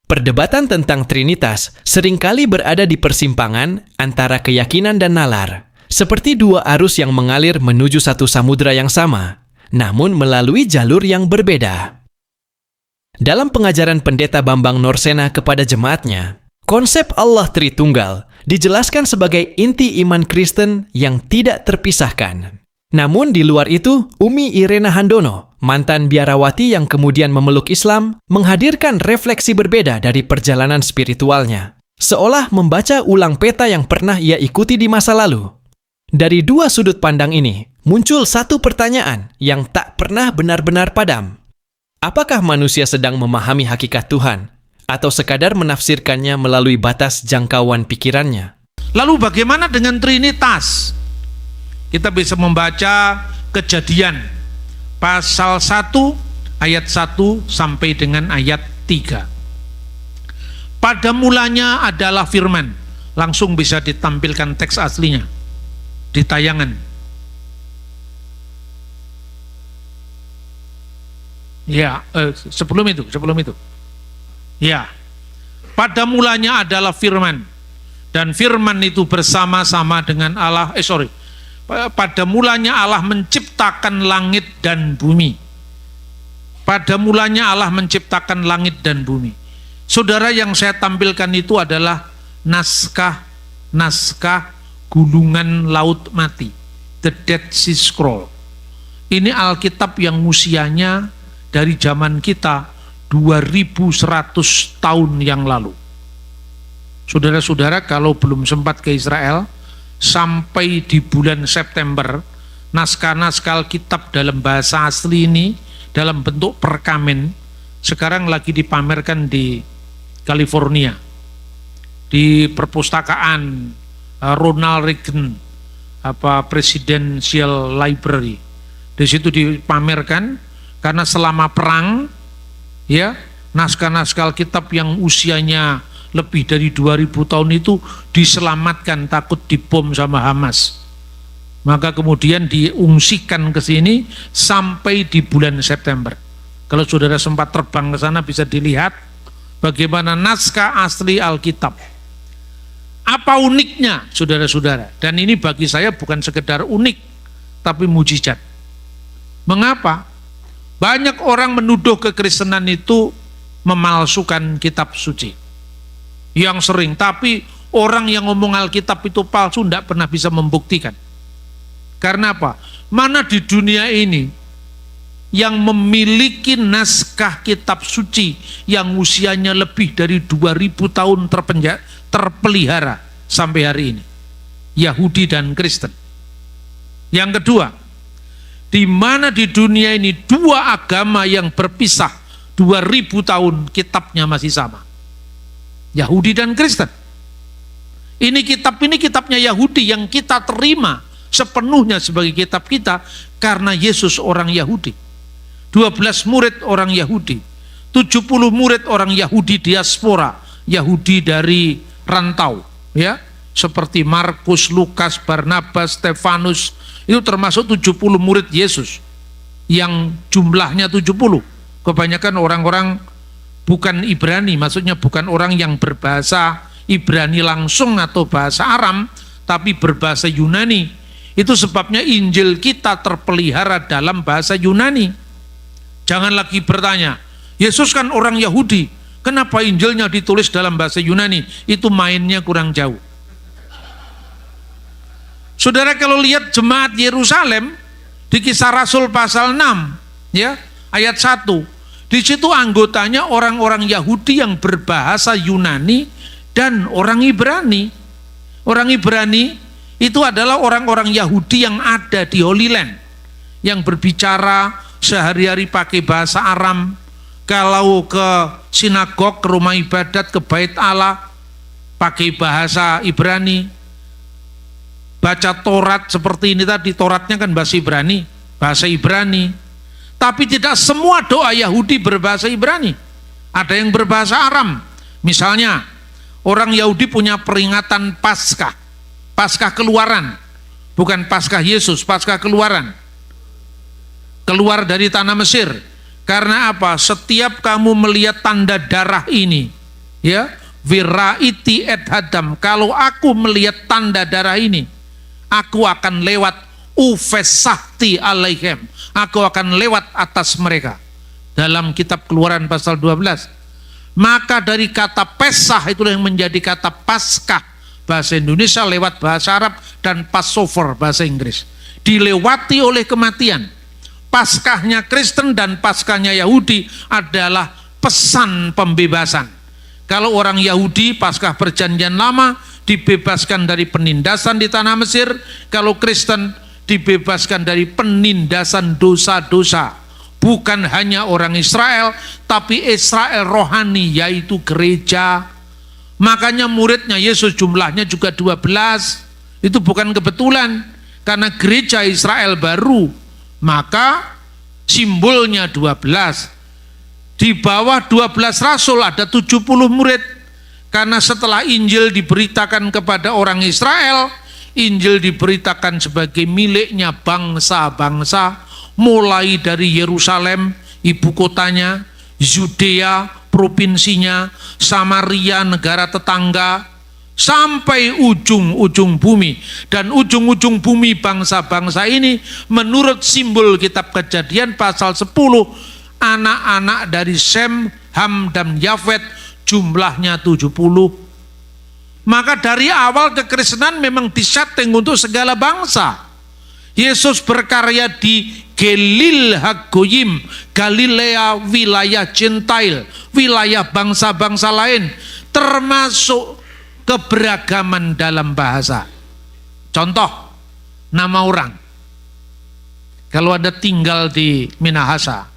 Perdebatan tentang Trinitas seringkali berada di persimpangan antara keyakinan dan nalar, seperti dua arus yang mengalir menuju satu samudra yang sama, namun melalui jalur yang berbeda. Dalam pengajaran Pendeta Bambang Norsena kepada jemaatnya, konsep Allah Tritunggal dijelaskan sebagai inti iman Kristen yang tidak terpisahkan. Namun di luar itu, Umi Irena Handono, mantan biarawati yang kemudian memeluk Islam, menghadirkan refleksi berbeda dari perjalanan spiritualnya, seolah membaca ulang peta yang pernah ia ikuti di masa lalu. Dari dua sudut pandang ini, muncul satu pertanyaan yang tak pernah benar-benar padam. Apakah manusia sedang memahami hakikat Tuhan, atau sekadar menafsirkannya melalui batas jangkauan pikirannya? Lalu bagaimana dengan Trinitas? Kita bisa membaca Kejadian pasal 1 ayat 1 sampai dengan ayat 3. Pada mulanya adalah firman. Langsung bisa ditampilkan teks aslinya di tayangan. Ya, sebelum itu. Ya. Pada mulanya adalah firman. Dan firman itu bersama-sama dengan Allah. Pada mulanya Allah menciptakan langit dan bumi. Pada mulanya Allah menciptakan langit dan bumi. Saudara, yang saya tampilkan itu adalah naskah gulungan laut mati, The Dead Sea Scroll. Ini Alkitab yang usianya dari zaman kita 2100 tahun yang lalu. Saudara-saudara, kalau belum sempat ke Israel, sampai di bulan September, naskah-naskah Alkitab dalam bahasa asli ini, dalam bentuk perkamen, sekarang lagi dipamerkan di California, di perpustakaan Ronald Reagan, Presidential Library. Di situ dipamerkan, karena selama perang, ya, naskah-naskah Alkitab yang usianya lebih dari 2000 tahun itu diselamatkan, takut dibom sama Hamas. Maka kemudian diungsikan ke sini sampai di bulan September. Kalau saudara sempat terbang ke sana bisa dilihat bagaimana naskah asli Alkitab. Apa uniknya, saudara-saudara? Dan ini bagi saya bukan sekedar unik, tapi mujizat. Mengapa? Banyak orang menuduh kekristenan itu memalsukan kitab suci. Yang sering, tapi orang yang ngomong Alkitab itu palsu tidak pernah bisa membuktikan. Karena apa? Mana di dunia ini yang memiliki naskah kitab suci yang usianya lebih dari 2000 tahun terpelihara sampai hari ini? Yahudi dan Kristen. Yang kedua, di mana di dunia ini dua agama yang berpisah 2000 tahun kitabnya masih sama? Yahudi dan Kristen. Ini kitabnya Yahudi yang kita terima sepenuhnya sebagai kitab kita karena Yesus orang Yahudi. 12 murid orang Yahudi, 70 murid orang Yahudi diaspora, Yahudi dari rantau, ya, seperti Markus, Lukas, Barnabas, Stefanus, itu termasuk 70 murid Yesus yang jumlahnya 70. Kebanyakan orang-orang bukan Ibrani, maksudnya bukan orang yang berbahasa Ibrani langsung atau bahasa Aram, tapi berbahasa Yunani. Itu sebabnya Injil kita terpelihara dalam bahasa Yunani. Jangan lagi bertanya, Yesus kan orang Yahudi, kenapa Injilnya ditulis dalam bahasa Yunani? Itu mainnya kurang jauh. Saudara, kalau lihat jemaat Yerusalem di Kisah Rasul pasal 6, ya, ayat 1, di situ anggotanya orang-orang Yahudi yang berbahasa Yunani dan orang Ibrani. Orang Ibrani itu adalah orang-orang Yahudi yang ada di Holy Land, yang berbicara sehari-hari pakai bahasa Aram. Kalau ke sinagog, ke rumah ibadat, ke bait Allah, pakai bahasa Ibrani. Baca Taurat seperti ini tadi, Tauratnya kan bahasa Ibrani. Tapi tidak semua doa Yahudi berbahasa Ibrani. Ada yang berbahasa Aram. Misalnya, orang Yahudi punya peringatan Paskah. Paskah Keluaran. Bukan Paskah Yesus, Paskah Keluaran. Keluar dari tanah Mesir. Karena apa? Setiap kamu melihat tanda darah ini, ya, wiraiti et hadam, kalau aku melihat tanda darah ini, aku akan lewat ufesahti alaihem, aku akan lewat atas mereka. Dalam kitab Keluaran pasal 12. Maka dari kata pesah itulah yang menjadi kata paskah bahasa Indonesia lewat bahasa Arab, dan Passover bahasa Inggris. Dilewati oleh kematian. Paskahnya Kristen dan paskahnya Yahudi adalah pesan pembebasan. Kalau orang Yahudi paskah perjanjian lama dibebaskan dari penindasan di tanah Mesir, kalau Kristen dibebaskan dari penindasan dosa-dosa. Bukan hanya orang Israel, tapi Israel rohani, yaitu gereja. Makanya muridnya Yesus jumlahnya juga 12. Itu bukan kebetulan, karena gereja Israel baru, maka simbolnya 12. Di bawah 12 rasul ada 70 murid. Karena setelah Injil diberitakan kepada orang Israel, Injil diberitakan sebagai miliknya bangsa-bangsa, mulai dari Yerusalem, ibu kotanya, Yudea, provinsinya, Samaria, negara tetangga, sampai ujung-ujung bumi. Dan ujung-ujung bumi bangsa-bangsa ini, menurut simbol kitab Kejadian pasal 10, anak-anak dari Sem, Ham, dan Yafet, jumlahnya 70. Maka dari awal kekristenan memang disetting untuk segala bangsa. Yesus berkarya di Galil Hagoyim, Galilea, wilayah Gentile, wilayah bangsa-bangsa lain, termasuk keberagaman dalam bahasa. Contoh, nama orang. Kalau Anda tinggal di Minahasa,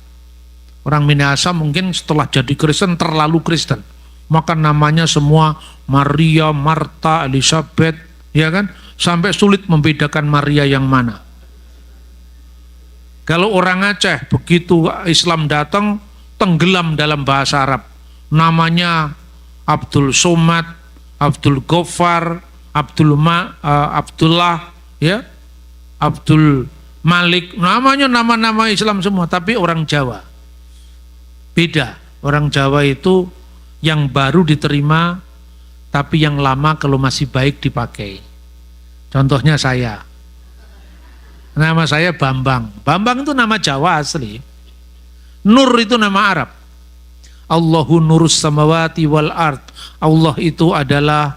orang Minahasa mungkin setelah jadi Kristen terlalu Kristen, maka namanya semua Maria, Marta, Elizabeth, ya kan? Sampai sulit membedakan Maria yang mana. Kalau orang Aceh, begitu Islam datang, tenggelam dalam bahasa Arab. Namanya Abdul Somad, Abdul Ghaffar, Abdullah, ya, Abdul Malik. Namanya nama-nama Islam semua, tapi orang Jawa. Beda, orang Jawa itu yang baru diterima, tapi yang lama kalau masih baik dipakai. Contohnya saya. Nama saya Bambang. Bambang itu nama Jawa asli. Nur itu nama Arab. Allahu nurus samawati wal ard. Allah itu adalah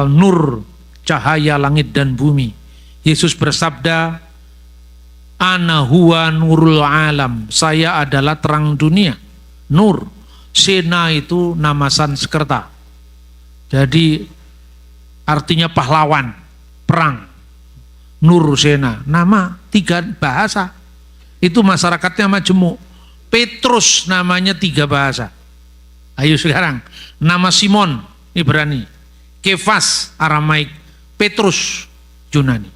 nur, cahaya langit dan bumi. Yesus bersabda, Ana huwa nurul alam. Saya adalah terang dunia. Nur. Sena itu nama Sanskerta. Jadi artinya pahlawan, perang. Nur Sena, nama 3 bahasa. Itu masyarakatnya majemuk. Petrus namanya 3 bahasa. Ayo sekarang, nama Simon Ibrani, Kefas Aramaik, Petrus Yunani.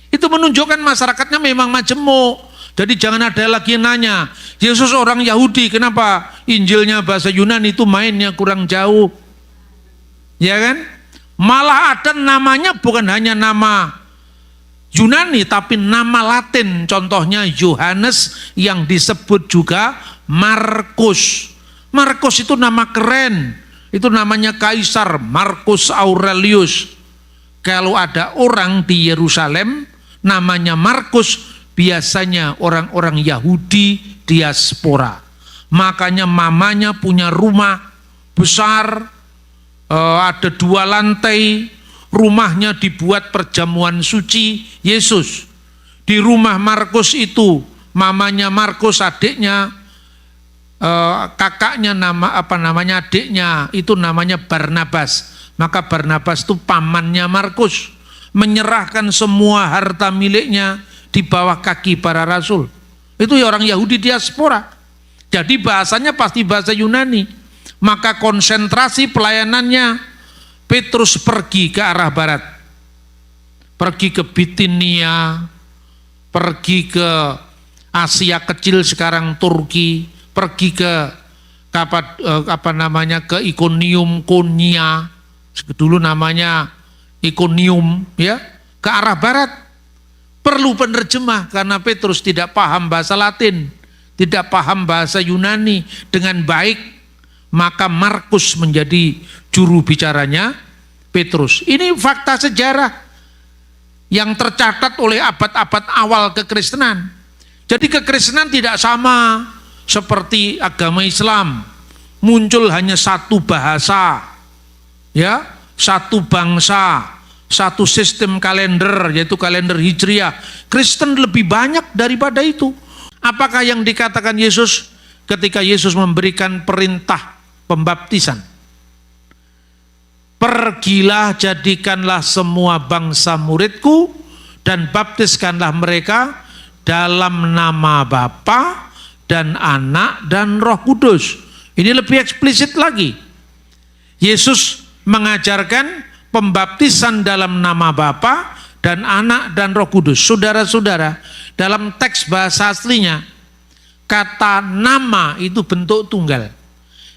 Itu menunjukkan masyarakatnya memang majemuk. Jadi jangan ada lagi yang nanya, Yesus orang Yahudi, kenapa Injilnya bahasa Yunani, itu mainnya kurang jauh. Ya kan? Malah ada namanya bukan hanya nama Yunani, tapi nama Latin, contohnya Yohanes, yang disebut juga Markus. Markus itu nama keren, itu namanya Kaisar Marcus Aurelius. Kalau ada orang di Yerusalem namanya Markus, biasanya orang-orang Yahudi diaspora. Makanya mamanya punya rumah besar, ada 2 lantai, rumahnya dibuat perjamuan suci Yesus. Di rumah Markus itu, mamanya Markus, adiknya, kakaknya adiknya itu namanya Barnabas. Maka Barnabas itu pamannya Markus, menyerahkan semua harta miliknya di bawah kaki para rasul. Itu ya orang Yahudi diaspora. Jadi bahasanya pasti bahasa Yunani. Maka konsentrasi pelayanannya, Petrus pergi ke arah barat, pergi ke Bitinia, pergi ke Asia Kecil sekarang Turki, pergi ke ke Iconium, Konya, dulu namanya Iconium, ya, ke arah barat. Perlu penerjemah karena Petrus tidak paham bahasa Latin, tidak paham bahasa Yunani dengan baik. maka Markus menjadi juru bicaranya Petrus. Ini fakta sejarah yang tercatat oleh abad-abad awal kekristenan. Jadi kekristenan tidak sama seperti agama Islam. Muncul hanya satu bahasa, ya, satu bangsa, satu sistem kalender, yaitu kalender Hijriah. Kristen lebih banyak daripada itu. Apakah yang dikatakan Yesus ketika Yesus memberikan perintah pembaptisan? Pergilah, jadikanlah semua bangsa muridku dan baptiskanlah mereka dalam nama Bapa dan Anak dan Roh Kudus. Ini lebih eksplisit lagi. Yesus mengajarkan pembaptisan dalam nama Bapa dan Anak dan Roh Kudus. Saudara-saudara, dalam teks bahasa aslinya, kata nama itu bentuk tunggal.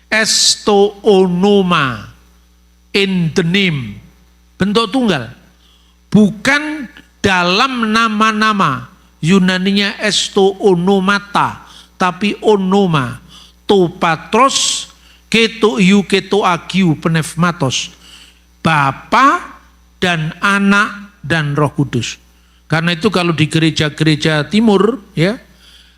Esto onoma, in the name, bentuk tunggal. Bukan dalam nama-nama. Yunaninya esto onomata, tapi onoma. To patros, keto iu, keto agiu, pneumatos. Bapa dan Anak dan Roh Kudus. Karena itu kalau di gereja-gereja timur, ya,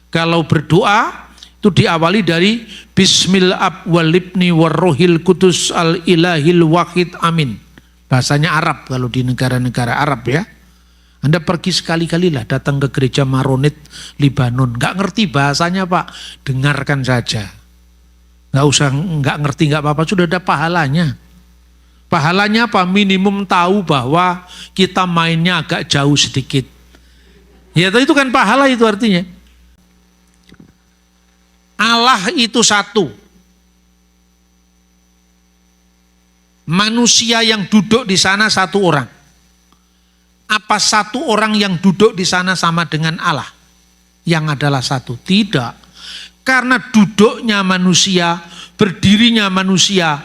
kalau berdoa itu diawali dari Bismil ab walibni warrohil kudus al ilahil wahid amin. Bahasanya Arab kalau di negara-negara Arab, ya. Anda pergi sekali-kalilah datang ke gereja Maronit Libanon, nggak ngerti bahasanya Pak, dengarkan saja. Nggak usah nggak ngerti, nggak apa-apa, sudah ada pahalanya. Pahalanya apa? Minimum tahu bahwa kita mainnya agak jauh sedikit. Ya itu kan pahala itu artinya. Allah itu satu. Manusia yang duduk di sana satu orang. Apa satu orang yang duduk di sana sama dengan Allah yang adalah satu? Tidak. Karena duduknya manusia, berdirinya manusia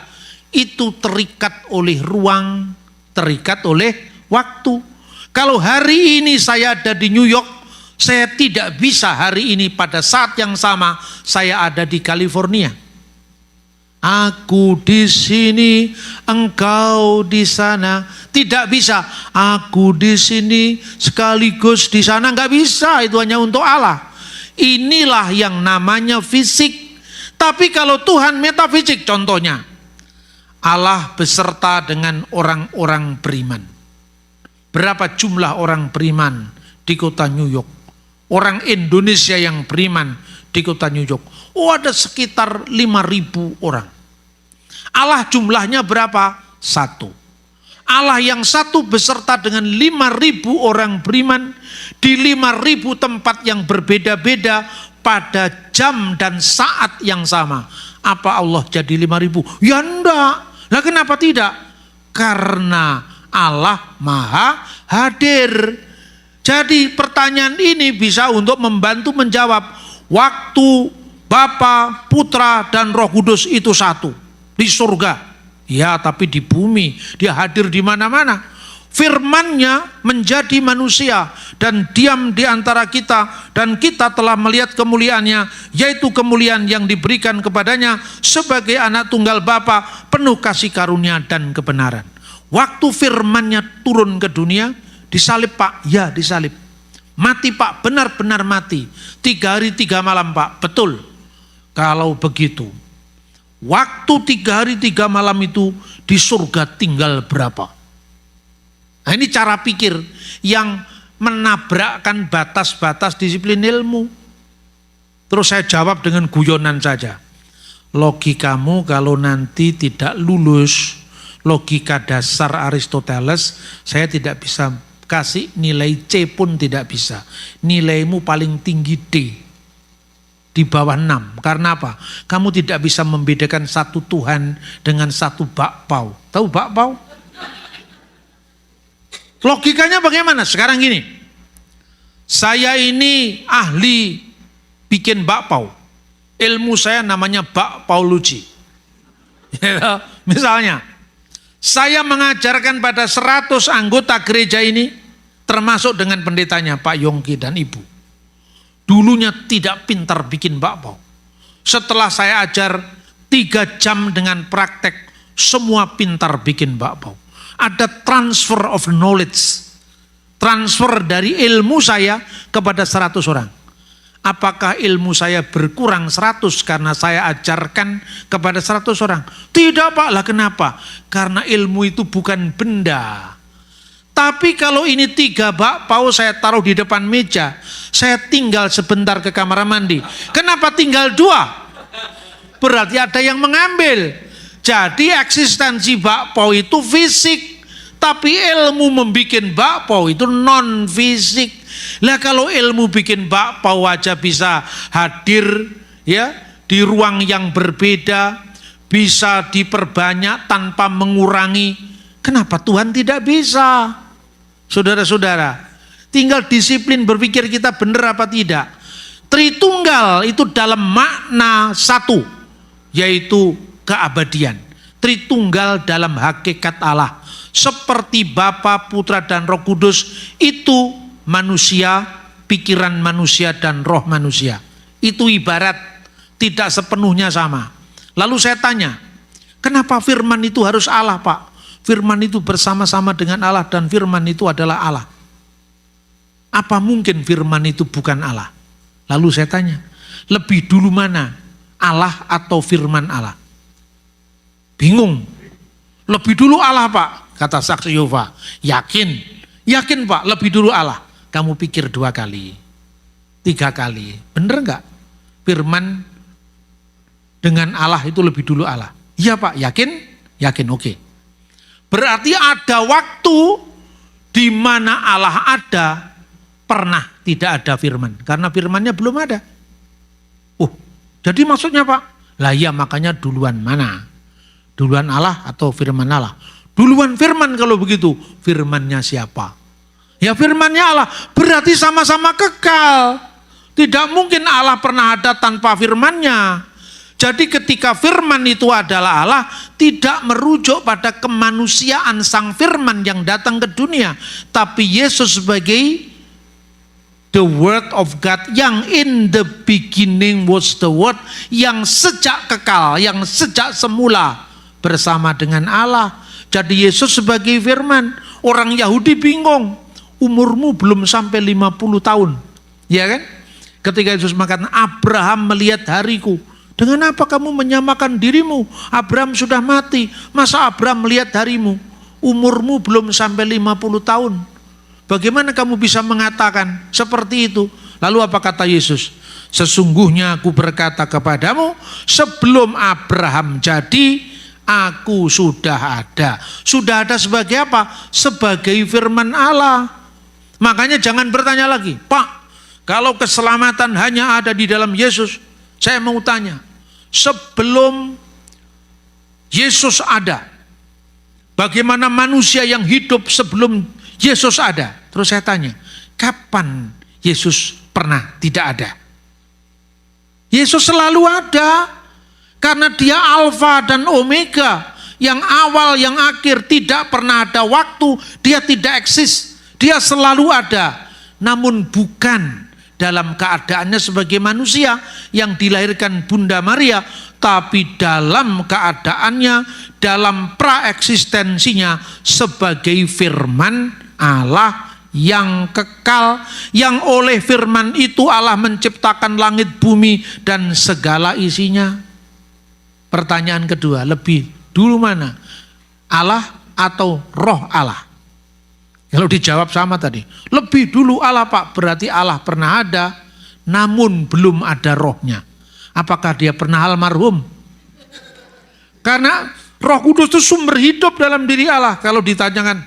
itu terikat oleh ruang, terikat oleh waktu. Kalau hari ini saya ada di New York, saya tidak bisa hari ini pada saat yang sama saya ada di California. Aku di sini, engkau di sana. Tidak bisa. Aku di sini sekaligus di sana, nggak bisa. Itu hanya untuk Allah. Inilah yang namanya fisik. Tapi kalau Tuhan metafisik, contohnya Allah beserta dengan orang-orang beriman. Berapa jumlah orang beriman di kota New York? Orang Indonesia yang beriman di kota New York. Oh, ada sekitar 5.000 orang. Allah jumlahnya berapa? Satu. Allah yang satu beserta dengan 5.000 orang beriman di 5.000 tempat yang berbeda-beda pada jam dan saat yang sama. Apa Allah jadi 5.000? Ya enggak. Nah kenapa tidak? Karena Allah maha hadir. Jadi pertanyaan ini bisa untuk membantu menjawab. Waktu Bapa, Putra, dan Roh Kudus itu satu. Di surga. Ya, tapi di bumi. Dia hadir di mana-mana. Firman-Nya menjadi manusia dan diam di antara kita. Dan kita telah melihat kemuliaan-Nya, yaitu kemuliaan yang diberikan kepadanya sebagai anak tunggal Bapa, penuh kasih karunia dan kebenaran. Waktu firman-Nya turun ke dunia, disalib Pak, ya disalib. Mati Pak, benar-benar mati. 3 hari 3 malam Pak, betul. Kalau begitu, waktu 3 hari 3 malam itu di surga tinggal berapa? Nah ini cara pikir yang menabrakkan batas-batas disiplin ilmu. Terus saya jawab dengan guyonan saja. Logikamu kalau nanti tidak lulus logika dasar Aristoteles, saya tidak bisa kasih nilai C pun tidak bisa. Nilaimu paling tinggi D. Di bawah 6. Karena apa? Kamu tidak bisa membedakan satu Tuhan dengan satu bakpao. Tahu bakpao? Logikanya bagaimana? Sekarang gini. Saya ini ahli bikin bakpao. Ilmu saya namanya bakpaologi. Misalnya, saya mengajarkan pada 100 anggota gereja ini, termasuk dengan pendetanya Pak Yongki dan Ibu. Dulunya tidak pintar bikin bakpao. Setelah saya ajar, 3 jam dengan praktek, semua pintar bikin bakpao. Ada transfer of knowledge. Transfer dari ilmu saya kepada 100 orang. Apakah ilmu saya berkurang 100 karena saya ajarkan kepada 100 orang? Tidak Pak, lah kenapa? Karena ilmu itu bukan benda. Tapi kalau ini 3 bakpao saya taruh di depan meja, saya tinggal sebentar ke kamar mandi. Kenapa tinggal 2? Berarti ada yang mengambil. Jadi eksistensi bakpao itu fisik. Tapi ilmu membikin bakpao itu non fisik. Lah kalau ilmu bikin bakpao aja bisa hadir ya di ruang yang berbeda, bisa diperbanyak tanpa mengurangi. Kenapa Tuhan tidak bisa? Saudara-saudara, tinggal disiplin berpikir kita benar apa tidak. Tritunggal itu dalam makna satu, yaitu keabadian. Tritunggal dalam hakikat Allah. Seperti Bapa, Putra, dan Roh Kudus, itu manusia, pikiran manusia, dan roh manusia. Itu ibarat tidak sepenuhnya sama. Lalu saya tanya, kenapa firman itu harus Allah Pak? Firman itu bersama-sama dengan Allah dan firman itu adalah Allah. Apa mungkin firman itu bukan Allah? Lalu saya tanya, lebih dulu mana? Allah atau firman Allah? Bingung. Lebih dulu Allah Pak, kata saksi Yehova. Yakin Pak, lebih dulu Allah. Kamu pikir 2 kali, 3 kali. Bener enggak? Firman dengan Allah itu lebih dulu Allah. Iya Pak, yakin, oke. Berarti ada waktu di mana Allah ada, pernah tidak ada firman. Karena firmannya belum ada. Jadi maksudnya Pak? Lah ya makanya duluan mana? Duluan Allah atau firman Allah? Duluan firman kalau begitu. Firmannya siapa? Ya firmannya Allah. Berarti sama-sama kekal. Tidak mungkin Allah pernah ada tanpa firmannya. Jadi ketika firman itu adalah Allah, tidak merujuk pada kemanusiaan sang firman yang datang ke dunia. Tapi Yesus sebagai the word of God, yang in the beginning was the word, yang sejak kekal, yang sejak semula bersama dengan Allah. Jadi Yesus sebagai firman. Orang Yahudi bingung, umurmu belum sampai 50 tahun. Ya kan? Ketika Yesus mengatakan, Abraham melihat hariku. Dengan apa kamu menyamakan dirimu? Abraham sudah mati. Masa Abraham melihat harimu? Umurmu belum sampai 50 tahun. Bagaimana kamu bisa mengatakan seperti itu? Lalu apa kata Yesus? Sesungguhnya aku berkata kepadamu, sebelum Abraham jadi, aku sudah ada. Sudah ada sebagai apa? Sebagai firman Allah. Makanya jangan bertanya lagi, Pak, kalau keselamatan hanya ada di dalam Yesus, saya mau tanya, sebelum Yesus ada, bagaimana manusia yang hidup sebelum Yesus ada? Terus saya tanya, kapan Yesus pernah tidak ada? Yesus selalu ada, karena dia Alfa dan Omega, yang awal, yang akhir, tidak pernah ada waktu, dia tidak eksis, dia selalu ada, namun bukan dalam keadaannya sebagai manusia yang dilahirkan Bunda Maria, tapi dalam keadaannya, dalam praeksistensinya sebagai firman Allah yang kekal, yang oleh firman itu Allah menciptakan langit, bumi, dan segala isinya. Pertanyaan kedua, lebih dulu mana? Allah atau roh Allah? Kalau dijawab sama tadi, lebih dulu Allah Pak, berarti Allah pernah ada, namun belum ada rohnya. Apakah dia pernah almarhum? Karena Roh Kudus itu sumber hidup dalam diri Allah. Kalau ditanyakan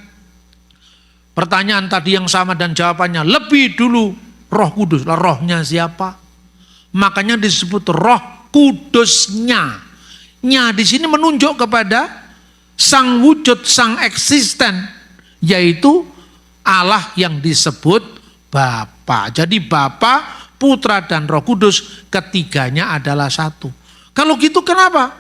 pertanyaan tadi yang sama dan jawabannya, lebih dulu Roh Kudus, lah rohnya siapa? Makanya disebut Roh Kudusnya. Nya di sini menunjuk kepada sang wujud, sang eksisten, yaitu Allah yang disebut Bapa. Jadi Bapa, Putra, dan Roh Kudus, ketiganya adalah satu. Kalau gitu kenapa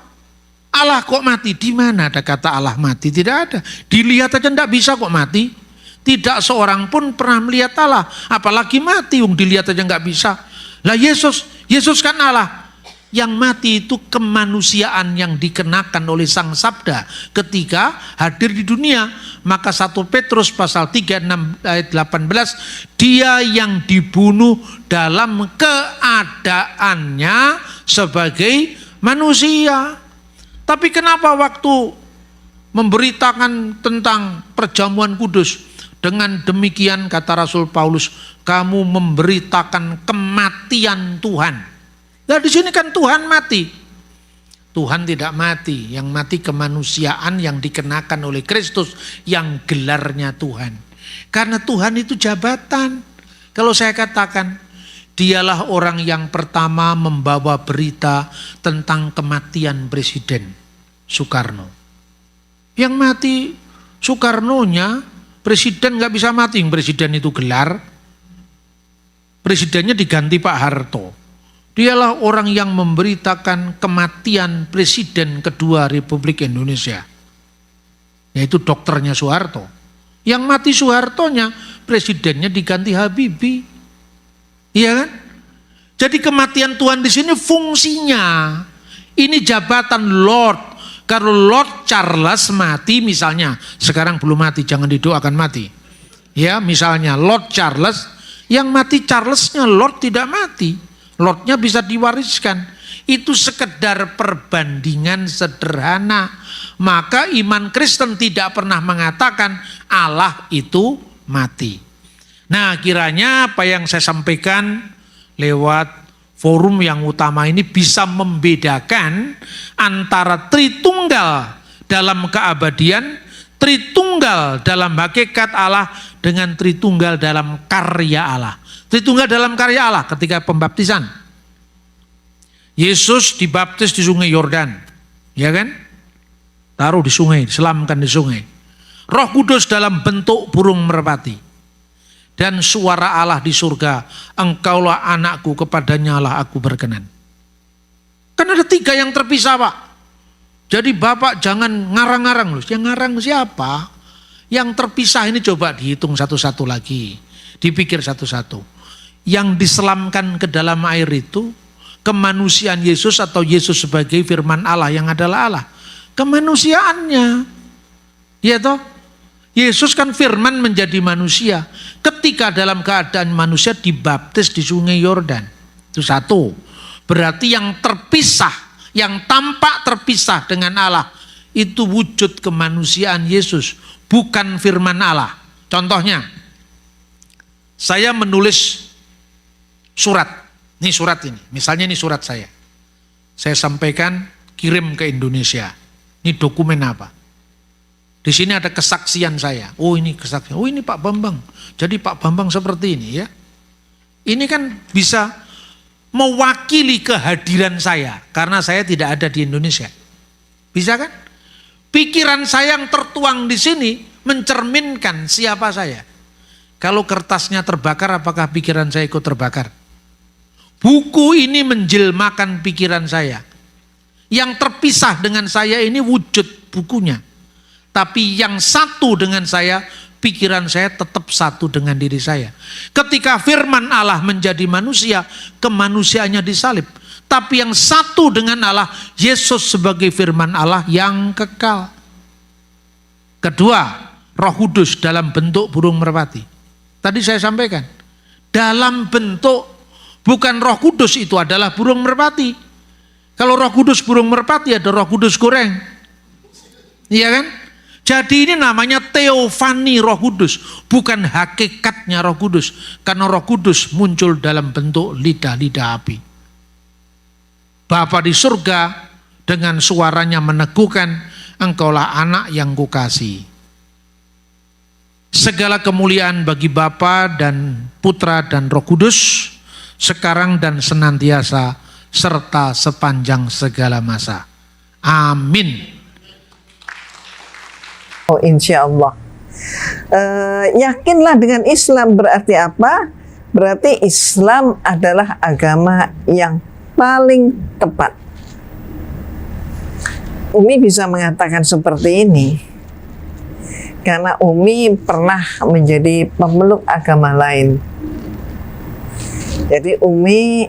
Allah kok mati? Di mana ada kata Allah mati? Tidak ada. Dilihat aja tidak bisa kok mati. Tidak seorang pun pernah melihat Allah, apalagi mati. Dilihat aja nggak bisa. Lah Yesus kan Allah. Yang mati itu kemanusiaan yang dikenakan oleh Sang Sabda ketika hadir di dunia. Maka 1 Petrus pasal 3 ayat 18, dia yang dibunuh dalam keadaannya sebagai manusia. Tapi kenapa waktu memberitakan tentang perjamuan kudus, dengan demikian kata Rasul Paulus, kamu memberitakan kematian Tuhan. Nah di sini kan Tuhan mati. Tuhan tidak mati, yang mati kemanusiaan yang dikenakan oleh Kristus, yang gelarnya Tuhan. Karena Tuhan itu jabatan. Kalau saya katakan, dialah orang yang pertama membawa berita tentang kematian Presiden Soekarno. Yang mati Soekarnonya, presiden gak bisa mati, presiden itu gelar. Presidennya diganti Pak Harto. Dialah orang yang memberitakan kematian Presiden kedua Republik Indonesia, yaitu dokternya Soeharto. Yang mati Soehartonya, presidennya diganti Habibie. Iya kan? Jadi kematian Tuhan di sini fungsinya. Ini jabatan Lord. Kalau Lord Charles mati misalnya, sekarang belum mati, jangan didoakan mati. Ya, misalnya Lord Charles, yang mati Charlesnya, Lord tidak mati. Lordnya bisa diwariskan. Itu sekedar perbandingan sederhana. Maka iman Kristen tidak pernah mengatakan Allah itu mati. Nah, kiranya apa yang saya sampaikan lewat forum yang utama ini bisa membedakan antara Tritunggal dalam keabadian, Tritunggal dalam hakikat Allah, dengan Tritunggal dalam karya Allah. Tritunggal dalam karya Allah ketika pembaptisan. Yesus dibaptis di sungai Yordan, ya kan? Taruh di sungai, diselamkan di sungai. Roh Kudus dalam bentuk burung merpati. Dan suara Allah di surga, engkaulah anakku, kepadanya lah aku berkenan. Kan ada 3 yang terpisah, Pak. Jadi Bapak jangan ngarang-ngarang loh. Yang ngarang siapa? Yang terpisah ini coba dihitung satu-satu lagi. Dipikir satu-satu. Yang diselamkan ke dalam air itu kemanusiaan Yesus atau Yesus sebagai firman Allah yang adalah Allah. Kemanusiaannya. Ya toh? Yesus kan firman menjadi manusia. Ketika dalam keadaan manusia dibaptis di sungai Yordan. Itu satu. Berarti yang terpisah, yang tampak terpisah dengan Allah, itu wujud kemanusiaan Yesus, bukan firman Allah. Contohnya, saya menulis surat. Ini surat ini. Misalnya ini surat saya. Saya sampaikan, kirim ke Indonesia. Ini dokumen apa? Di sini ada kesaksian saya. Oh ini kesaksian. Oh ini Pak Bambang. Jadi Pak Bambang seperti ini ya. Ini kan bisa mewakili kehadiran saya. Karena saya tidak ada di Indonesia. Bisa kan? Pikiran saya yang tertuang di sini mencerminkan siapa saya. Kalau kertasnya terbakar, apakah pikiran saya ikut terbakar? Buku ini menjelmakan pikiran saya. Yang terpisah dengan saya ini wujud bukunya. Tapi yang satu dengan saya, pikiran saya tetap satu dengan diri saya. Ketika firman Allah menjadi manusia, kemanusiaannya disalib. Tapi yang satu dengan Allah, Yesus sebagai firman Allah yang kekal. Kedua, Roh Kudus dalam bentuk burung merpati. Tadi saya sampaikan, dalam bentuk, bukan Roh Kudus itu adalah burung merpati. Kalau Roh Kudus burung merpati, ada Roh Kudus goreng. Iya kan? Jadi ini namanya teofani Roh Kudus, bukan hakikatnya Roh Kudus. Karena Roh Kudus muncul dalam bentuk lidah-lidah api. Bapa di surga dengan suaranya meneguhkan, engkaulah anak yang kukasihi. Segala kemuliaan bagi Bapa dan Putra dan Roh Kudus, sekarang dan senantiasa, serta sepanjang segala masa. Amin. Oh insya Allah. Yakinlah dengan Islam berarti apa? Berarti Islam adalah agama yang paling tepat. Umi bisa mengatakan seperti ini karena Umi pernah menjadi pemeluk agama lain. Jadi Umi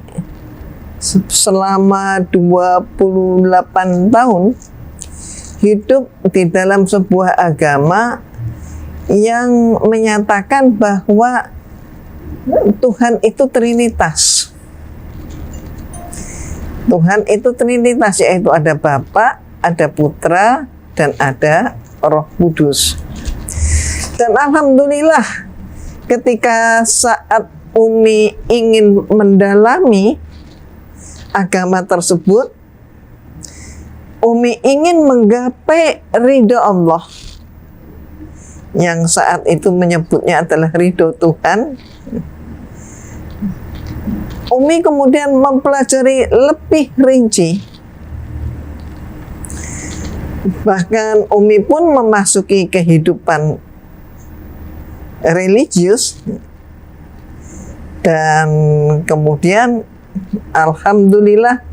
selama 28 tahun hidup di dalam sebuah agama yang menyatakan bahwa Tuhan itu Trinitas. Tuhan itu Trinitas, yaitu ada Bapa, ada Putra, dan ada Roh Kudus. Dan alhamdulillah ketika saat Umi ingin mendalami agama tersebut, Umi ingin menggapai ridho Allah, yang saat itu menyebutnya adalah ridho Tuhan. Umi kemudian mempelajari lebih rinci. Bahkan Umi pun memasuki kehidupan religius. Dan kemudian alhamdulillah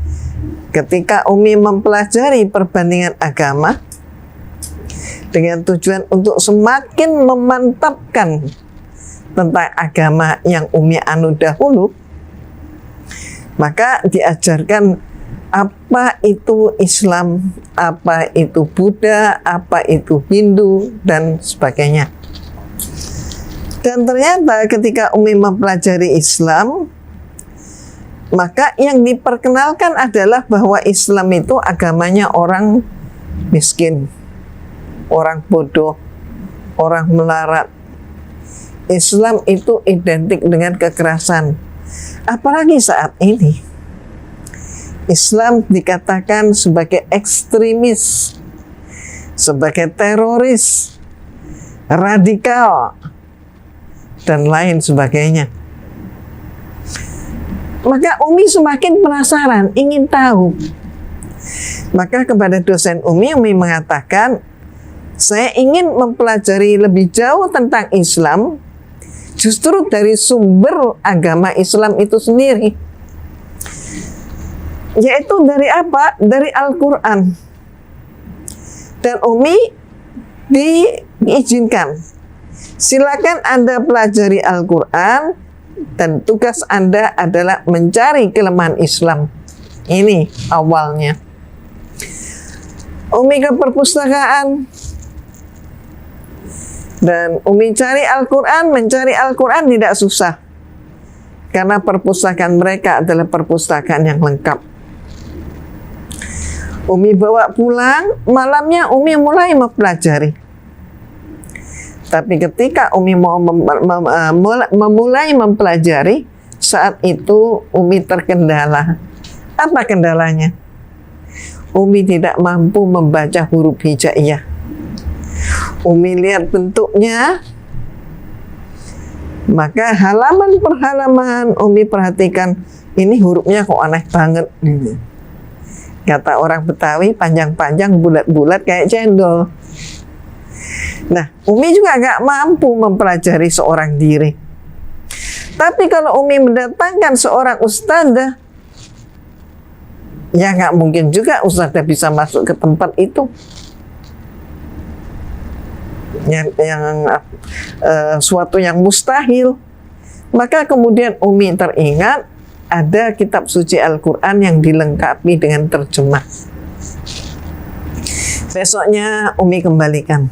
ketika Umi mempelajari perbandingan agama dengan tujuan untuk semakin memantapkan tentang agama yang Umi anut dahulu, maka diajarkan apa itu Islam, apa itu Buddha, apa itu Hindu, dan sebagainya. Dan ternyata ketika Umi mempelajari Islam, maka yang diperkenalkan adalah bahwa Islam itu agamanya orang miskin, orang bodoh, orang melarat. Islam itu identik dengan kekerasan. Apalagi saat ini, Islam dikatakan sebagai ekstremis, sebagai teroris, radikal, dan lain sebagainya. Maka Umi semakin penasaran, ingin tahu. Maka kepada dosen Umi mengatakan, saya ingin mempelajari lebih jauh tentang Islam, justru dari sumber agama Islam itu sendiri. Yaitu dari apa? Dari Al-Quran. Dan Umi diizinkan, silakan Anda pelajari Al-Quran, dan tugas Anda adalah mencari kelemahan Islam. Ini awalnya. Umi ke perpustakaan, dan Umi cari Al-Quran. Mencari Al-Quran tidak susah, karena perpustakaan mereka adalah perpustakaan yang lengkap. Umi bawa pulang, malamnya Umi mulai mempelajari. Tapi ketika Umi mau memulai mempelajari, saat itu Umi terkendala. Apa kendalanya? Umi tidak mampu membaca huruf hijaiyah. Umi lihat bentuknya, maka halaman per halaman Umi perhatikan, ini hurufnya kok aneh banget. Kata orang Betawi, panjang-panjang, bulat-bulat kayak cendol. Nah, Umi juga gak mampu mempelajari seorang diri. Tapi kalau Umi mendatangkan seorang ustadzah, ya gak mungkin juga ustadzah bisa masuk ke tempat itu. Suatu yang mustahil. Maka kemudian Umi teringat ada kitab suci Al-Quran yang dilengkapi dengan terjemah. Besoknya Umi kembalikan.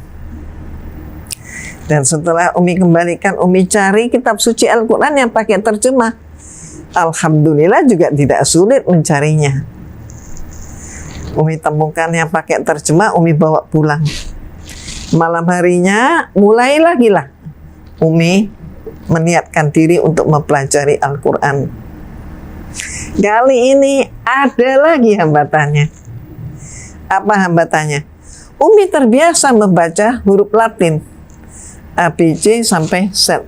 Dan setelah Umi kembalikan, Umi cari kitab suci Al-Quran yang pakai terjemah. Alhamdulillah juga tidak sulit mencarinya. Umi temukan yang pakai terjemah, Umi bawa pulang. Malam harinya mulai lagi lah Umi meniatkan diri untuk mempelajari Al-Quran. Kali ini ada lagi hambatannya. Apa hambatannya? Umi terbiasa membaca huruf Latin, ABC sampai Z.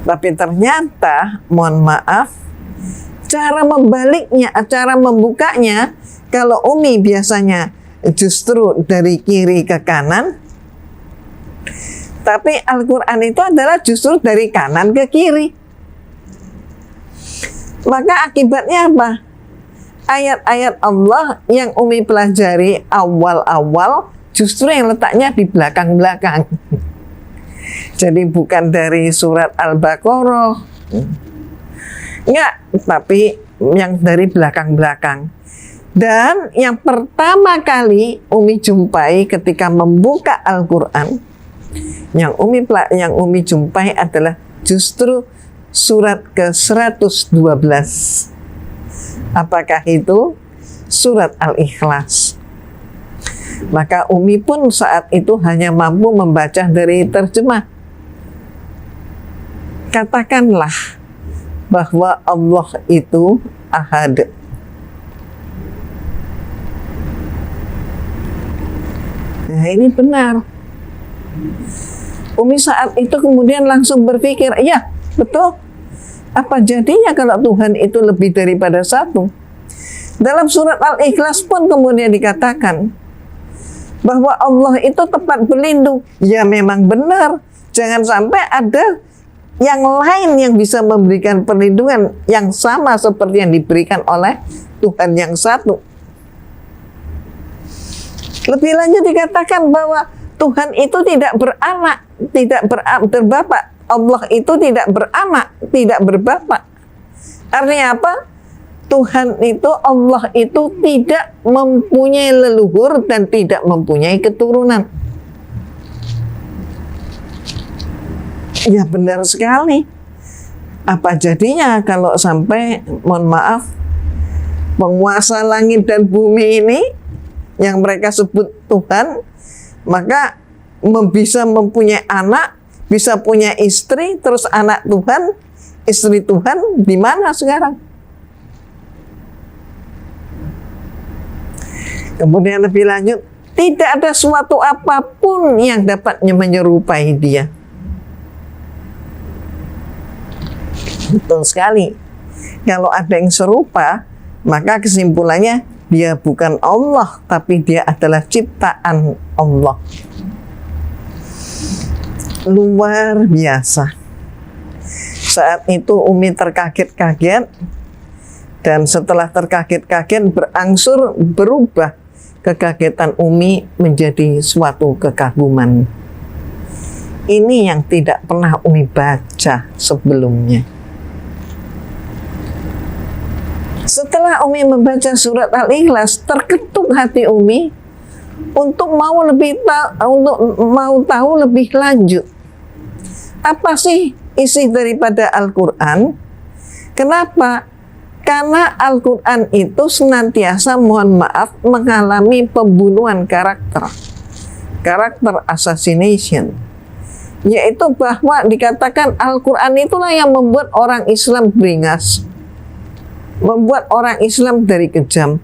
Tapi ternyata, mohon maaf, cara membaliknya, cara membukanya, kalau Umi biasanya justru dari kiri ke kanan, tapi Al-Quran itu adalah justru dari kanan ke kiri. Maka akibatnya apa? Ayat-ayat Allah yang Umi pelajari awal-awal justru yang letaknya di belakang-belakang. Jadi bukan dari surat Al-Baqarah. Enggak, tapi yang dari belakang-belakang. Dan yang pertama kali Umi jumpai ketika membuka Al-Quran, yang Umi jumpai adalah justru surat ke-112. Apakah itu? Surat Al-Ikhlas. Maka Umi pun saat itu hanya mampu membaca dari terjemah. Katakanlah bahwa Allah itu ahad. Nah, ini benar. Umi saat itu kemudian langsung berpikir, ya betul. Apa jadinya kalau Tuhan itu lebih daripada satu? Dalam surat Al-Ikhlas pun kemudian dikatakan bahwa Allah itu tempat berlindung. Ya memang benar. Jangan sampai ada yang lain yang bisa memberikan perlindungan yang sama seperti yang diberikan oleh Tuhan yang satu. Lebih lanjut dikatakan bahwa Tuhan itu tidak beranak, tidak berbapak. Allah itu tidak beranak, tidak berbapak. Artinya apa? Tuhan itu, Allah itu tidak mempunyai leluhur dan tidak mempunyai keturunan. Ya benar sekali. Apa jadinya kalau sampai, mohon maaf, penguasa langit dan bumi ini yang mereka sebut Tuhan, maka bisa mempunyai anak, bisa punya istri, terus anak Tuhan, istri Tuhan, di mana sekarang? Kemudian lebih lanjut, tidak ada suatu apapun yang dapat menyerupai dia. Betul sekali. Kalau ada yang serupa, maka kesimpulannya dia bukan Allah, tapi dia adalah ciptaan Allah. Luar biasa. Saat itu Umi terkaget-kaget, dan setelah terkaget-kaget berangsur berubah kekagetan Umi menjadi suatu kekaguman. Ini yang tidak pernah Umi baca sebelumnya. Setelah Umi membaca surat Al-Ikhlas, terketuk hati Umi untuk mau tahu lebih lanjut. Apa sih isi daripada Al-Quran? Kenapa? Karena Al-Quran itu senantiasa, mohon maaf, mengalami pembunuhan karakter assassination. Yaitu bahwa dikatakan Al-Quran itulah yang membuat orang Islam beringas, membuat orang Islam dari kejam.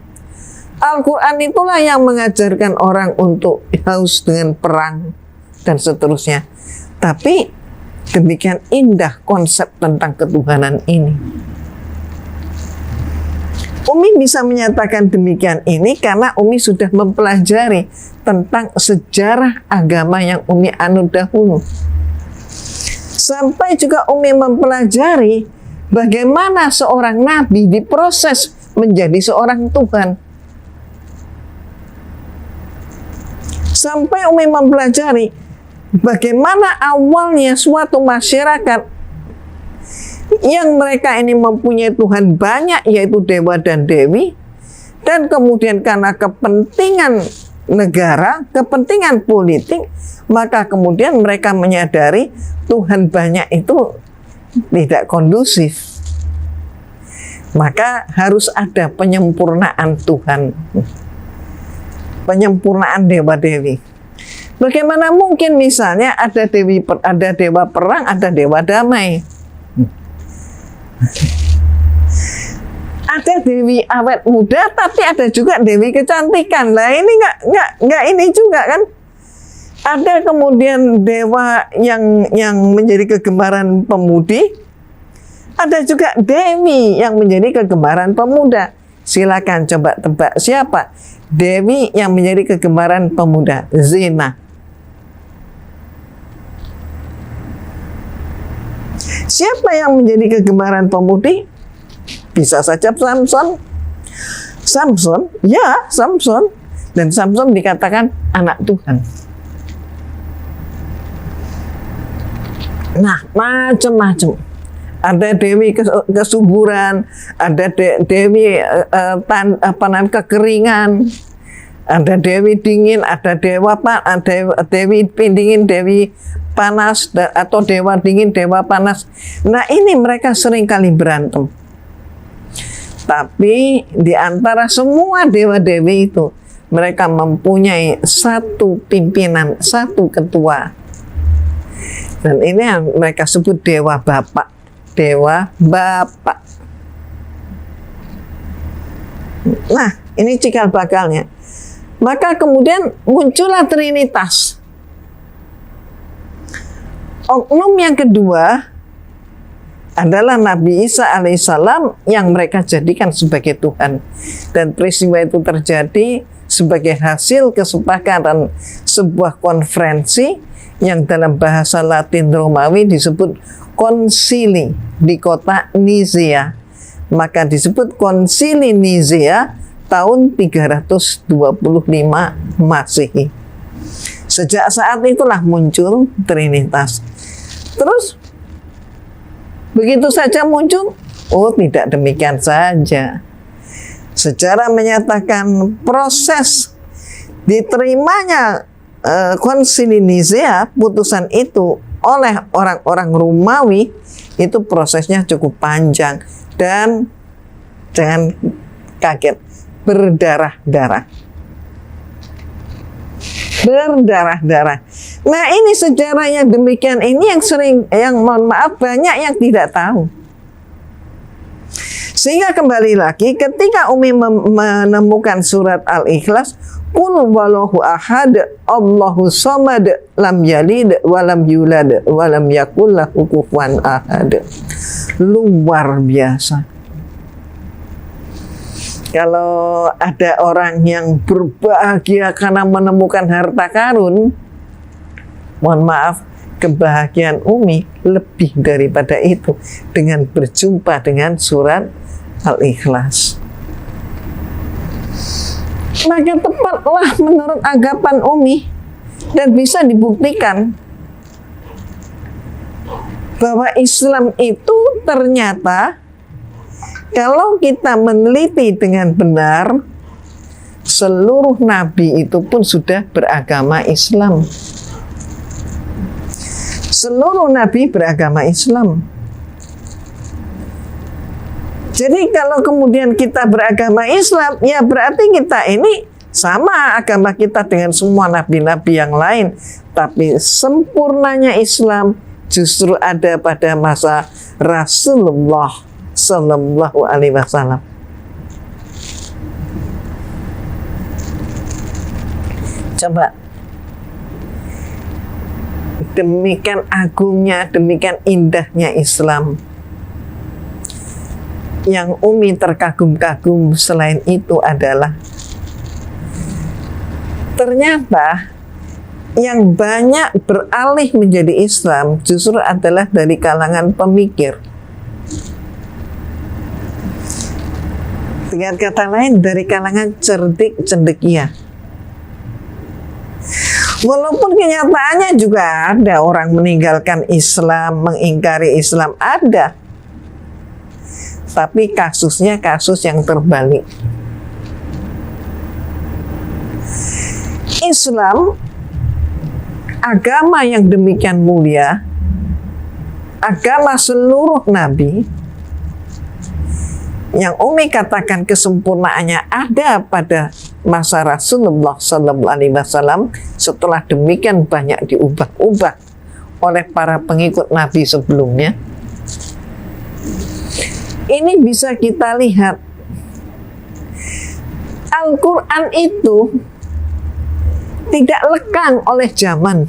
Al-Quran itulah yang mengajarkan orang untuk haus dengan perang dan seterusnya. Tapi demikian indah konsep tentang ketuhanan ini. Umi bisa menyatakan demikian ini karena Umi sudah mempelajari tentang sejarah agama yang Umi anut dahulu. Sampai juga Umi mempelajari bagaimana seorang nabi diproses menjadi seorang Tuhan. Sampai Umi mempelajari bagaimana awalnya suatu masyarakat yang mereka ini mempunyai Tuhan banyak, yaitu dewa dan dewi, dan kemudian karena kepentingan negara, kepentingan politik, maka kemudian mereka menyadari Tuhan banyak itu tidak kondusif. Maka harus ada penyempurnaan Tuhan, penyempurnaan dewa-dewi. Bagaimana mungkin misalnya ada dewa perang, ada dewa damai, ada dewi awet muda, tapi ada juga dewi kecantikan. Lah ini nggak ini juga kan? Ada kemudian dewa yang menjadi kegemaran pemudi, ada juga dewi yang menjadi kegemaran pemuda. Silakan coba tebak siapa dewi yang menjadi kegemaran pemuda? Zina. Siapa yang menjadi kegemaran pemudi? Bisa saja Samson. Samson, ya Samson. Dan Samson dikatakan anak Tuhan. Nah, macam-macam. ada dewi kesuburan, ada dewi kekeringan, ada dewi dingin, ada dewi dingin, dewi panas, atau dewa dingin, dewa panas. Nah, ini mereka sering kali berantem. Tapi di antara semua dewa-dewi itu, mereka mempunyai satu pimpinan, satu ketua. Dan ini yang mereka sebut Dewa Bapak. Dewa Bapak. Nah, ini cikal bakalnya. Maka kemudian muncullah Trinitas. Oknum yang kedua adalah Nabi Isa alaihissalam yang mereka jadikan sebagai Tuhan. Dan peristiwa itu terjadi sebagai hasil kesepakatan sebuah konferensi yang dalam bahasa Latin Romawi disebut konsili di kota Nizea. Maka disebut konsili Nizea tahun 325 Masehi. Sejak saat itulah muncul Trinitas. Terus begitu saja muncul? Oh, tidak demikian saja. Sejarah menyatakan proses diterimanya konsili Nizea, putusan itu oleh orang-orang Romawi, itu prosesnya cukup panjang dan jangan kaget, berdarah-darah. Berdarah-darah. Nah, ini sejarah yang demikian ini yang mohon maaf banyak yang tidak tahu. Sehingga kembali lagi ketika Umi menemukan surat Al-Ikhlas, Qul wallahu ahad, Allahu samad, lam yalid walam yulad walam yakul lahu kufuwan ahad. Luar biasa. Kalau ada orang yang berbahagia karena menemukan harta karun, mohon maaf, kebahagiaan Umi lebih daripada itu dengan berjumpa dengan surat Al-Ikhlas. Maka tepatlah menurut anggapan Umi dan bisa dibuktikan bahwa Islam itu ternyata kalau kita meneliti dengan benar, seluruh nabi itu pun sudah beragama Islam. Seluruh nabi beragama Islam. Jadi kalau kemudian kita beragama Islam, ya berarti kita ini sama agama kita dengan semua nabi-nabi yang lain. Tapi sempurnanya Islam justru ada pada masa Rasulullah Sallallahu Alaihi Wasallam. Coba, demikian agungnya, demikian indahnya Islam. Yang Umi terkagum-kagum selain itu adalah ternyata yang banyak beralih menjadi Islam justru adalah dari kalangan pemikir. Dengan kata lain, dari kalangan cerdik cendekia. Walaupun kenyataannya juga ada orang meninggalkan Islam, mengingkari Islam, ada. Tapi kasusnya kasus yang terbalik. Islam, agama yang demikian mulia, agama seluruh nabi, yang Umi katakan kesempurnaannya ada pada masa Rasulullah Sallallahu Alaihi Wasallam, setelah demikian banyak diubah-ubah oleh para pengikut Nabi sebelumnya. Ini bisa kita lihat Al-Quran itu tidak lekang oleh zaman.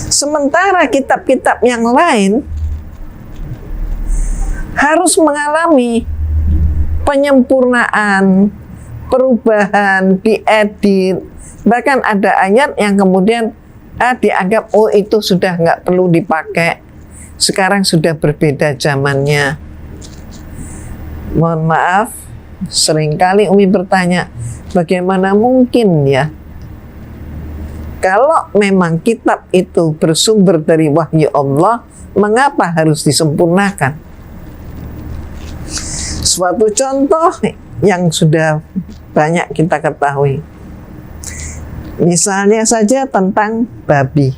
Sementara kitab-kitab yang lain harus mengalami penyempurnaan, perubahan, diedit. Bahkan ada ayat yang kemudian dianggap oh itu sudah nggak perlu dipakai. Sekarang sudah berbeda zamannya. Mohon maaf, seringkali Umi bertanya, bagaimana mungkin ya Kalau memang kitab itu bersumber dari wahyu Allah, mengapa harus disempurnakan? Suatu contoh yang sudah banyak kita ketahui, misalnya saja tentang babi.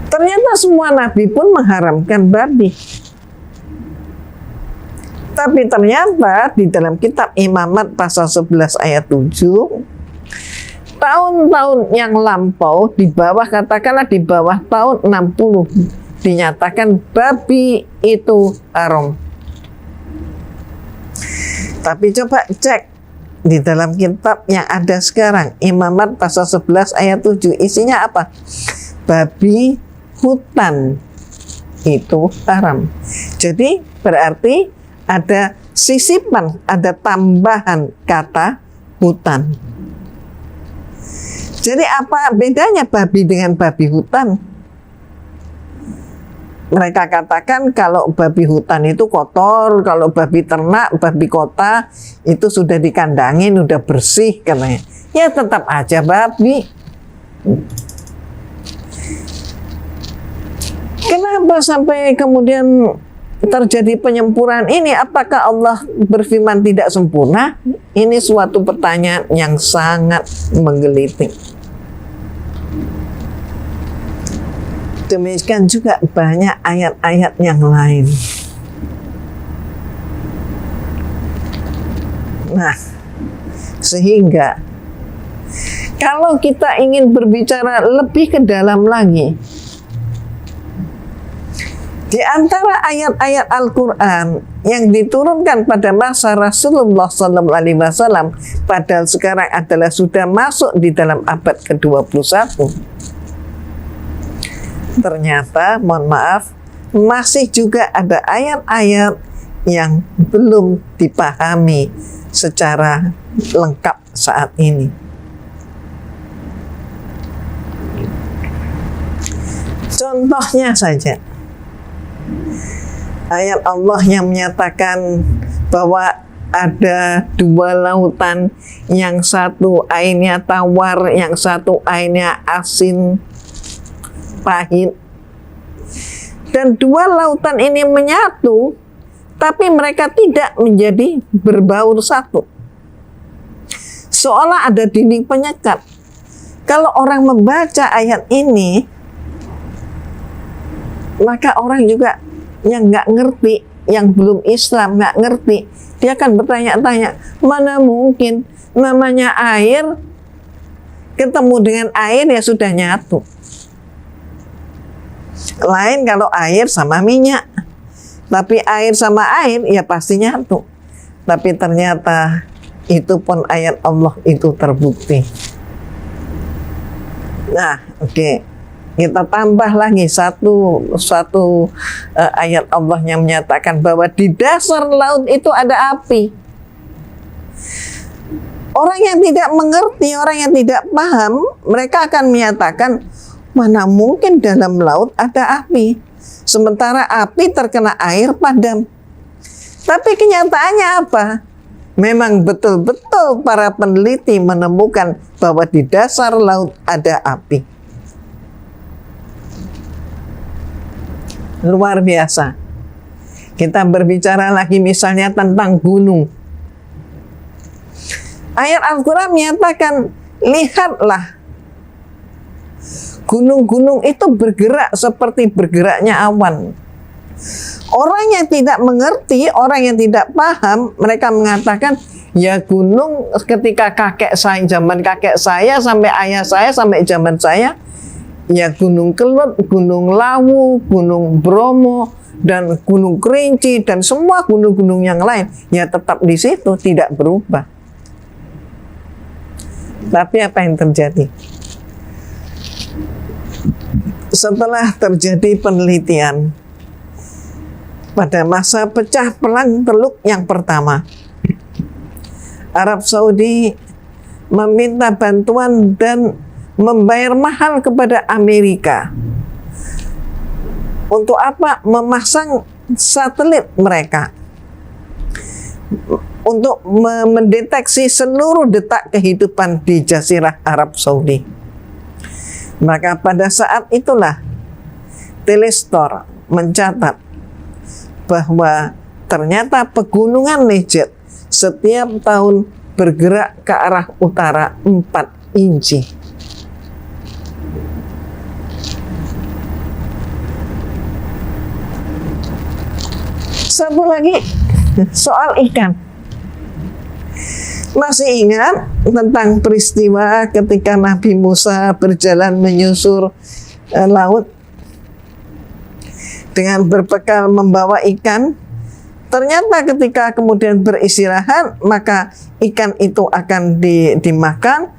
Ternyata semua nabi pun mengharamkan babi. Tapi ternyata di dalam kitab Imamat pasal 11 ayat 7, tahun-tahun yang lampau, di bawah, katakanlah di bawah tahun 60, dinyatakan babi itu haram. Tapi coba cek di dalam kitab yang ada sekarang, Imamat pasal 11 ayat 7, isinya apa? Babi hutan itu haram. Jadi berarti ada sisipan, ada tambahan kata hutan. Jadi apa bedanya babi dengan babi hutan? Mereka katakan kalau babi hutan itu kotor, kalau babi ternak, babi kota itu sudah dikandangin, sudah bersih katanya. Ya tetap aja babi. Kenapa sampai kemudian terjadi penyempurnaan ini? Apakah Allah berfirman tidak sempurna? Ini suatu pertanyaan yang sangat menggelitik. Demikian juga banyak ayat-ayat yang lain. Nah, sehingga kalau kita ingin berbicara lebih ke dalam lagi, di antara ayat-ayat Al-Quran yang diturunkan pada masa Rasulullah SAW, padahal sekarang adalah sudah masuk di dalam abad ke-21, ternyata, mohon maaf, masih juga ada ayat-ayat yang belum dipahami secara lengkap saat ini. Contohnya saja, ayat Allah yang menyatakan bahwa ada dua lautan, yang satu airnya tawar, yang satu airnya asin pahit, dan dua lautan ini menyatu, tapi mereka tidak menjadi berbaur satu, seolah ada dinding penyekat. Kalau orang membaca ayat ini, maka orang juga yang nggak ngerti, yang belum Islam nggak ngerti, dia akan bertanya-tanya, mana mungkin namanya air ketemu dengan air ya sudah nyatu. Lain kalau air sama minyak, tapi air sama air ya pasti nyatu. Tapi ternyata itu pun ayat Allah itu terbukti. Nah, oke. Kita tambah lagi satu ayat Allah yang menyatakan bahwa di dasar laut itu ada api. Orang yang tidak mengerti, orang yang tidak paham, mereka akan menyatakan, mana mungkin dalam laut ada api, sementara api terkena air padam. Tapi kenyataannya apa? Memang betul-betul para peneliti menemukan bahwa di dasar laut ada api. Luar biasa. Kita berbicara lagi misalnya tentang gunung. Ayat Al-Quran menyatakan, lihatlah, gunung-gunung itu bergerak seperti bergeraknya awan. Orang yang tidak mengerti, orang yang tidak paham, mereka mengatakan, ya gunung ketika kakek saya, zaman kakek saya, sampai ayah saya, sampai zaman saya, ya gunung Kelut, gunung Lawu, gunung Bromo, dan gunung Kerinci, dan semua gunung-gunung yang lain, ya tetap di situ, tidak berubah. Tapi apa yang terjadi? Setelah terjadi penelitian pada masa pecah perang Teluk yang pertama, Arab Saudi meminta bantuan dan membayar mahal kepada Amerika. Untuk apa? Memasang satelit mereka. untuk mendeteksi seluruh detak kehidupan di Jazirah Arab Saudi. Maka pada saat itulah Telestor mencatat bahwa ternyata pegunungan Negev setiap tahun bergerak ke arah utara 4 inci. Satu lagi soal ikan. Masih ingat tentang peristiwa ketika Nabi Musa berjalan menyusur laut dengan berbekal membawa ikan? Ternyata ketika kemudian beristirahat, maka ikan itu akan dimakan,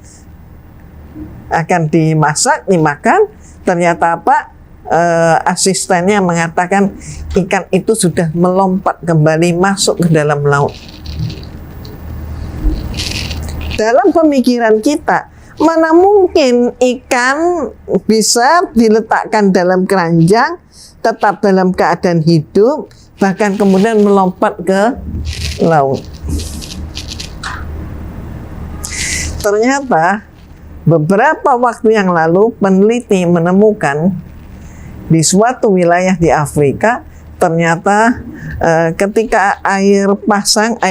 akan dimasak, dimakan. Ternyata apa? Asistennya mengatakan ikan itu sudah melompat kembali masuk ke dalam laut. Dalam pemikiran kita, mana mungkin ikan bisa diletakkan dalam keranjang, tetap dalam keadaan hidup, bahkan kemudian melompat ke laut. Ternyata beberapa waktu yang lalu peneliti menemukan di suatu wilayah di Afrika, ternyata ketika air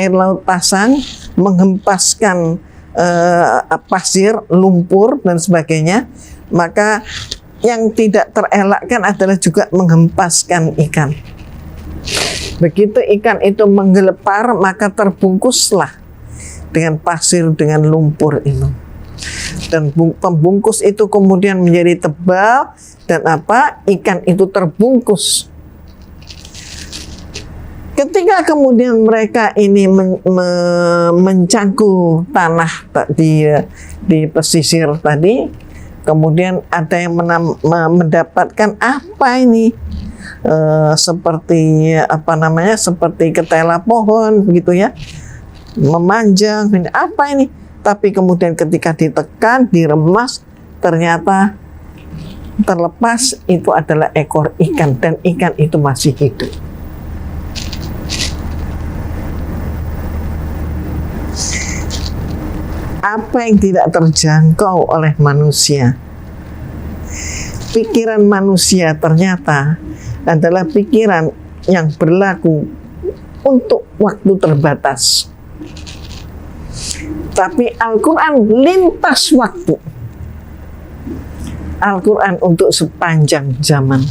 laut pasang menghempaskan pasir, lumpur dan sebagainya, maka yang tidak terelakkan adalah juga menghempaskan ikan. Begitu ikan itu menggelepar, maka terbungkuslah dengan pasir, dengan lumpur itu. Dan pembungkus itu kemudian menjadi tebal, dan ikan itu terbungkus. Ketika kemudian mereka ini mencangkul tanah di pesisir tadi, kemudian ada yang mendapatkan apa ini? Seperti seperti ketela pohon begitu ya, memanjang. Apa ini? Tapi kemudian ketika ditekan, diremas, ternyata terlepas itu adalah ekor ikan, dan ikan itu masih hidup. Apa yang tidak terjangkau oleh manusia? Pikiran manusia ternyata adalah pikiran yang berlaku untuk waktu terbatas. Tapi Al-Quran lintas waktu. Al-Quran untuk sepanjang zaman.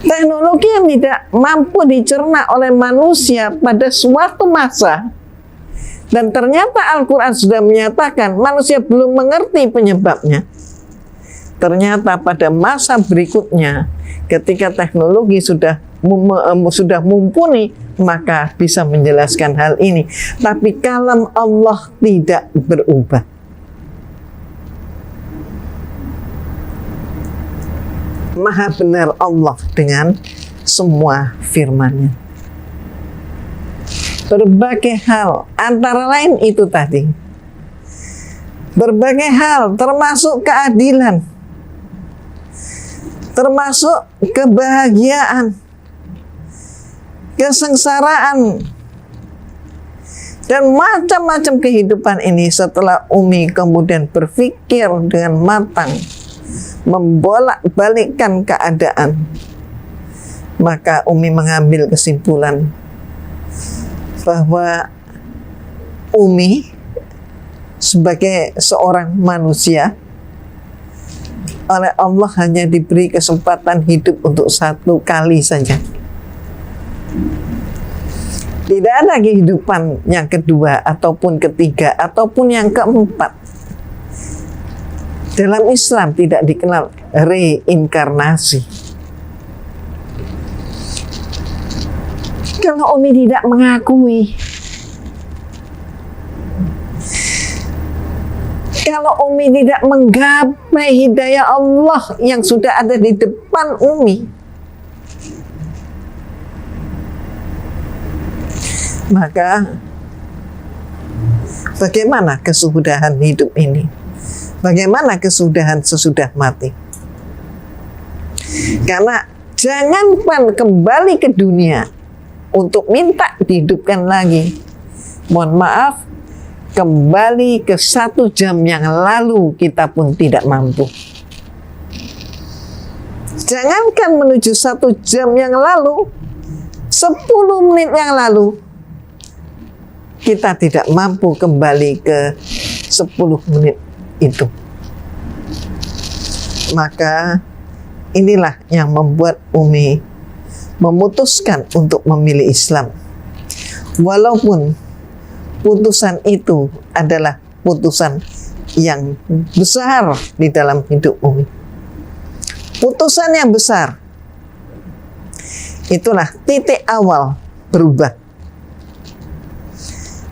Teknologi yang tidak mampu dicerna oleh manusia pada suatu masa, dan ternyata Al-Quran sudah menyatakan manusia belum mengerti penyebabnya. Ternyata pada masa berikutnya, ketika teknologi sudah mumpuni, maka bisa menjelaskan hal ini. Tapi kalam Allah tidak berubah. Maha benar Allah dengan semua firman-Nya. Berbagai hal, antara lain itu tadi. Berbagai hal, termasuk keadilan, termasuk kebahagiaan, kesengsaraan, dan macam-macam kehidupan ini. Setelah Umi kemudian berpikir dengan matang, membolak-balikkan keadaan, maka Umi mengambil kesimpulan bahwa Umi sebagai seorang manusia oleh Allah hanya diberi kesempatan hidup untuk satu kali saja. Tidak ada kehidupan yang kedua, ataupun ketiga, ataupun yang keempat. Dalam Islam tidak dikenal reinkarnasi. Kalau Umi tidak mengakui, kalau Umi tidak menggapai hidayah Allah yang sudah ada di depan Umi, maka bagaimana kesudahan hidup ini? Bagaimana kesudahan sesudah mati? Karena jangankan kembali ke dunia untuk minta dihidupkan lagi, Mohon maaf, kembali ke 1 jam yang lalu kita pun tidak mampu. Jangankan menuju 1 jam yang lalu, 10 menit yang lalu, kita tidak mampu kembali ke 10 menit itu. Maka inilah yang membuat Umi memutuskan untuk memilih Islam. Walaupun putusan itu adalah putusan yang besar di dalam hidup Umi. Putusan yang besar. Itulah titik awal berubah.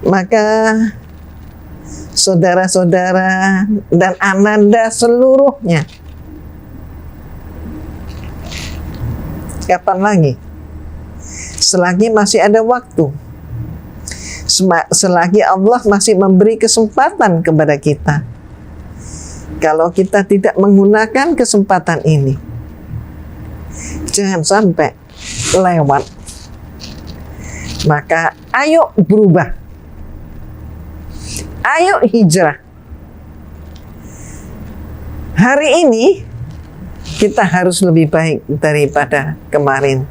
Maka saudara-saudara dan ananda seluruhnya, kapan lagi? Selagi masih ada waktu, selagi Allah masih memberi kesempatan kepada kita. Kalau kita tidak menggunakan kesempatan ini, jangan sampai lewat. Maka ayo berubah. Ayo hijrah. Hari ini kita harus lebih baik daripada kemarin.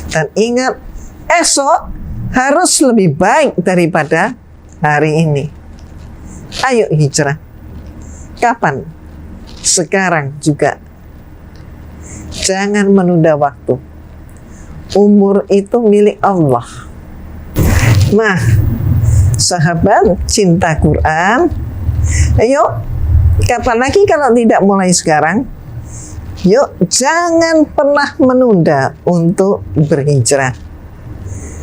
Dan ingat, esok harus lebih baik daripada hari ini. Ayo hijrah. Kapan? Sekarang juga. Jangan menunda waktu. Umur itu milik Allah. Nah, sahabat cinta Quran, ayo, kapan lagi kalau tidak mulai sekarang? Yuk, jangan pernah menunda untuk berhijrah.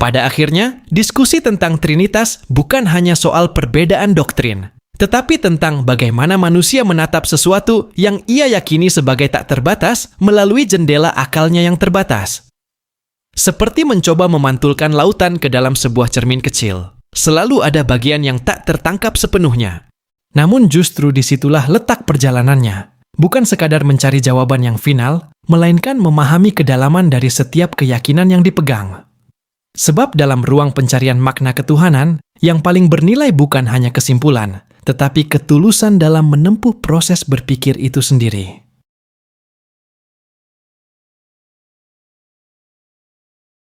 Pada akhirnya, diskusi tentang Trinitas bukan hanya soal perbedaan doktrin, tetapi tentang bagaimana manusia menatap sesuatu yang ia yakini sebagai tak terbatas melalui jendela akalnya yang terbatas. Seperti mencoba memantulkan lautan ke dalam sebuah cermin kecil. Selalu ada bagian yang tak tertangkap sepenuhnya. Namun justru disitulah letak perjalanannya. Bukan sekadar mencari jawaban yang final, melainkan memahami kedalaman dari setiap keyakinan yang dipegang. Sebab dalam ruang pencarian makna ketuhanan, yang paling bernilai bukan hanya kesimpulan, tetapi ketulusan dalam menempuh proses berpikir itu sendiri.